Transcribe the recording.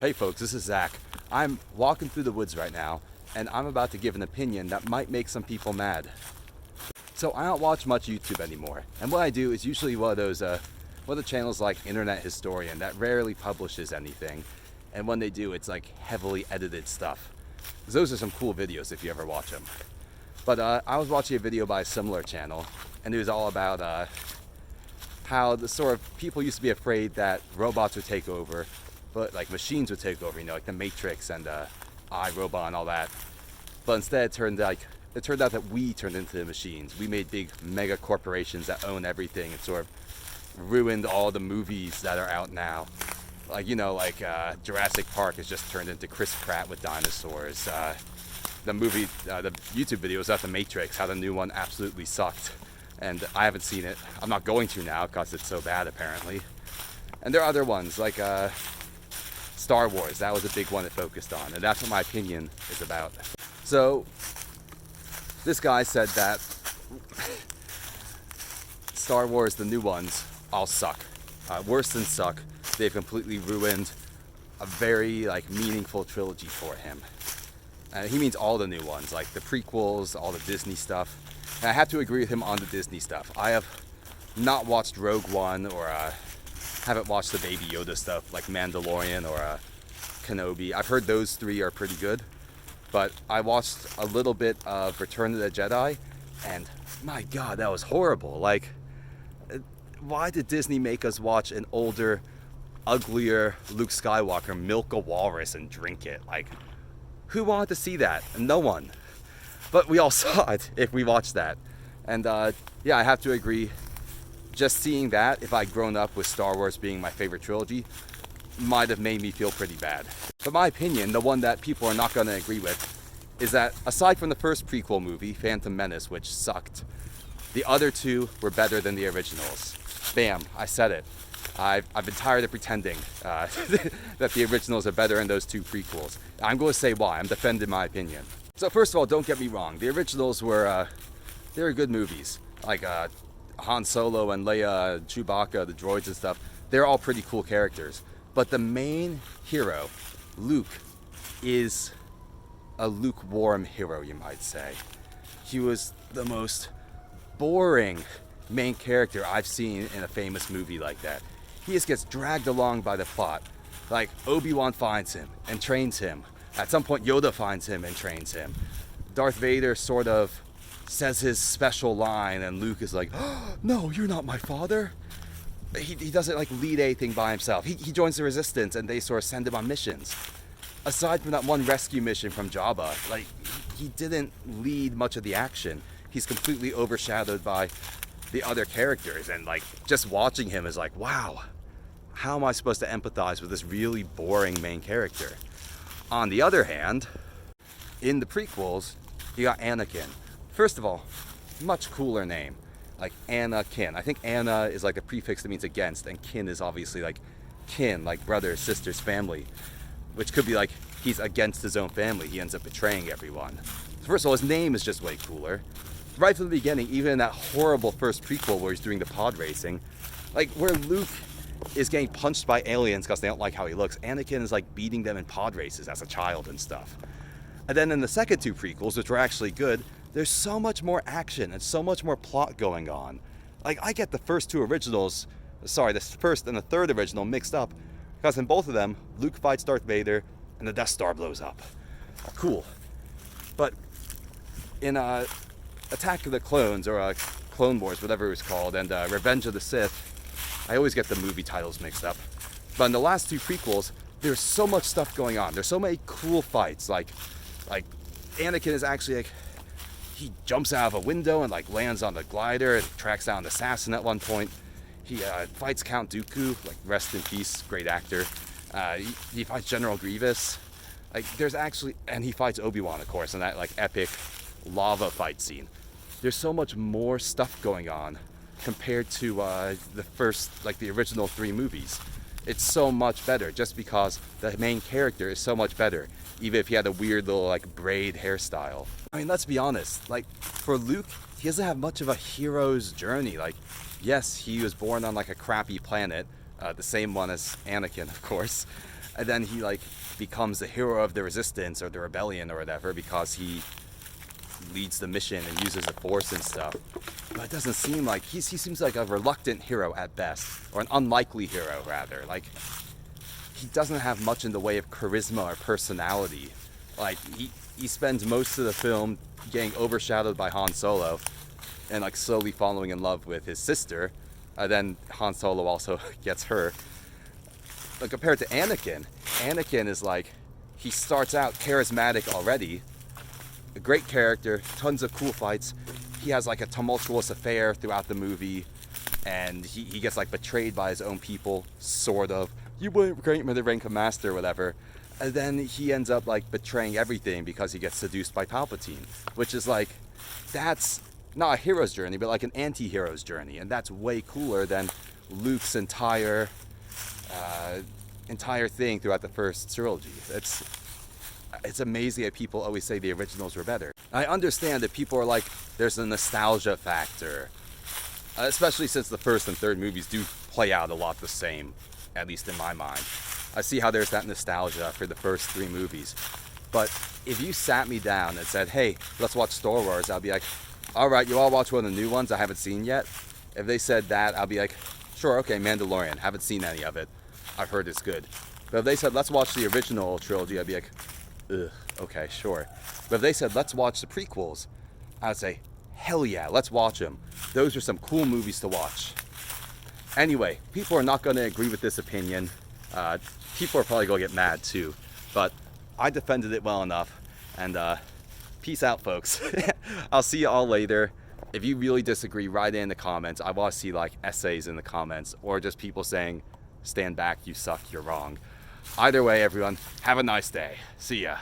Hey folks, this is Zach. I'm walking through the woods right now, and I'm about to give an opinion that might make some people mad. So I don't watch much YouTube anymore, and what I do is usually one of the channels like Internet Historian that rarely publishes anything, and when they do, it's like heavily edited stuff. Those are some cool videos if you ever watch them. But I was watching a video by a similar channel, and it was all about how the sort of people used to be afraid that robots would take over, but like machines would take over, like the Matrix and iRobot and all that. But instead it turned out that we turned into the machines. We made big mega corporations that own everything and sort of ruined all the movies that are out now. Like Jurassic Park has just turned into Chris Pratt with dinosaurs. The YouTube video was about the Matrix, how the new one absolutely sucked. And I haven't seen it. I'm not going to now because it's so bad apparently. And there are other ones like Star Wars. That was a big one it focused on, and that's what my opinion is about. So this guy said that Star Wars, the new ones, all suck. Worse than suck. They've completely ruined a very meaningful trilogy for him. He means all the new ones, like the prequels, all the Disney stuff. And I have to agree with him on the Disney stuff. I have not watched Rogue One or haven't watched the Baby Yoda stuff like Mandalorian or Kenobi. I've heard those three are pretty good, but I watched a little bit of Return of the Jedi, and my God, that was horrible. Why did Disney make us watch an older, uglier Luke Skywalker milk a walrus and drink it? Who wanted to see that? No one. But we all saw it if we watched that. And yeah, I have to agree. Just seeing that, if I'd grown up with Star Wars being my favorite trilogy, might have made me feel pretty bad. But my opinion, the one that people are not going to agree with, is that aside from the first prequel movie, Phantom Menace, which sucked, the other two were better than the originals. Bam, I said it. I've been tired of pretending that the originals are better than those two prequels. I'm going to say why. I'm defending my opinion. So first of all, don't get me wrong. The originals they were good movies. Han Solo and Leia, Chewbacca, the droids and stuff, they're all pretty cool characters. But the main hero, Luke, is a lukewarm hero, you might say. He was the most boring main character I've seen in a famous movie like that. He just gets dragged along by the plot. Obi-Wan finds him and trains him. At some point, Yoda finds him and trains him. Darth Vader sort of says his special line, and Luke is like, oh, no, you're not my father. He doesn't lead anything by himself. He joins the Resistance, and they sort of send him on missions. Aside from that one rescue mission from Jabba, he didn't lead much of the action. He's completely overshadowed by the other characters, and just watching him is wow, how am I supposed to empathize with this really boring main character? On the other hand, in the prequels, you got Anakin. First of all, much cooler name, Anakin. I think Anna is a prefix that means against, and kin is obviously kin, brothers, sisters, family, which could be he's against his own family. He ends up betraying everyone. First of all, his name is just way cooler. Right from the beginning, even in that horrible first prequel where he's doing the pod racing, where Luke is getting punched by aliens because they don't like how he looks, Anakin is beating them in pod races as a child and stuff. And then in the second two prequels, which were actually good, there's so much more action and so much more plot going on. I get the first and the third original mixed up, because in both of them, Luke fights Darth Vader and the Death Star blows up. Cool. But in Attack of the Clones, or Clone Wars, whatever it was called, and Revenge of the Sith, I always get the movie titles mixed up. But in the last two prequels, there's so much stuff going on. There's so many cool fights. Anakin is actually he jumps out of a window and lands on the glider and tracks down an assassin at one point. He fights Count Dooku, rest in peace, great actor. He fights General Grievous. And he fights Obi-Wan, of course, in that epic lava fight scene. There's so much more stuff going on compared to the first, the original three movies. It's so much better just because the main character is so much better, even if he had a weird little braid hairstyle. I mean, let's be honest, for Luke, he doesn't have much of a hero's journey. Yes, he was born on a crappy planet, the same one as Anakin, of course, and then he like becomes the hero of the resistance or the rebellion or whatever because he leads the mission and uses the force and stuff. But it doesn't seem like he seems like a reluctant hero at best, or an unlikely hero rather. Like, he doesn't have much in the way of charisma or personality. Like, he spends most of the film getting overshadowed by Han Solo and like slowly falling in love with his sister. Then Han Solo also gets her. But compared to Anakin is like, he starts out charismatic already, a great character, tons of cool fights. He has like a tumultuous affair throughout the movie, and he gets like betrayed by his own people, sort of. You wouldn't grant me the rank of master or whatever. And then he ends up like betraying everything because he gets seduced by Palpatine, which is like, that's not a hero's journey, but like an anti-hero's journey, and that's way cooler than Luke's entire thing throughout the first trilogy. It's amazing that people always say the originals were better. I understand that people are like, there's a nostalgia factor, especially since the first and third movies do play out a lot the same, at least in my mind. I see how there's that nostalgia for the first three movies. But if you sat me down and said, hey, let's watch Star Wars, I'll be like, all right, you all watch one of the new ones I haven't seen yet? If they said that, I'll be like, sure, okay, Mandalorian, haven't seen any of it. I've heard it's good. But if they said, let's watch the original trilogy, I'd be like, ugh, okay, sure. But if they said, let's watch the prequels, I'd say, hell yeah, let's watch them. Those are some cool movies to watch. Anyway, people are not going to agree with this opinion. People are probably going to get mad too. But I defended it well enough. And peace out, folks. I'll see you all later. If you really disagree, write it in the comments. I want to see like essays in the comments, or just people saying, stand back, you suck, you're wrong. Either way, everyone, have a nice day. See ya.